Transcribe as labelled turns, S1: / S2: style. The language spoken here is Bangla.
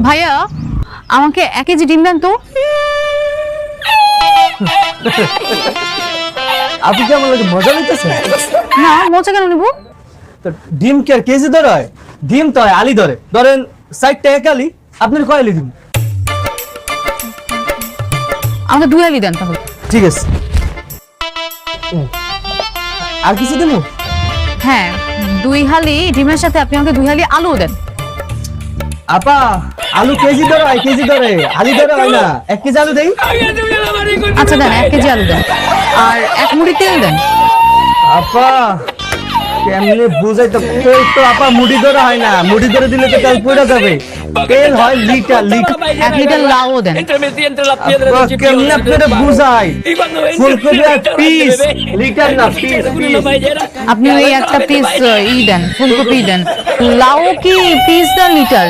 S1: ভাইয়া আমাকে 1 কেজি ডিম দেন তো।
S2: আপনি কি আমার লাগে মজা নিতেছেন?
S1: না, মজা কেন নিব?
S2: তো ডিম কি আর কেজি ধরে হয়? ডিম তো হয় আলি ধরে, ধরেন 60 টাকা আলি, আপনার কয় আলি দিন?
S1: আমাকে 2 আলি দেন তাহলে।
S2: ঠিক আছে। আর কিছু দেবো?
S1: হ্যাঁ, 2 হালি ডিমের সাথে আপনি আমাকে 2 হালি আলু দেন।
S2: আপা, আলু কেজি ধরে হয়, কেজি ধরে, আলি ধরে হয় না। 1 কেজি আলু দেই।
S1: আচ্ছা দেন, 1 কেজি আলু দেন আর 1 মুঠি তেল দেন।
S2: আপা কেমনে বুঝাই তো, তেল তো আপা মুড়ি ধরে হয় না, মুড়ি ধরে দিলে তো তেল পড়ে যাবে। তেল হয় লিটার লিটার।
S1: 1 লিটার লাউ দেন।
S2: আপা কেমনে আপনারা বুঝাই? ফুলকপি আর পিস, লিটার না পিস।
S1: আপনি ওই একটা পিস দেন, ফুলকপি দেন। লাউ কি পিস না লিটার?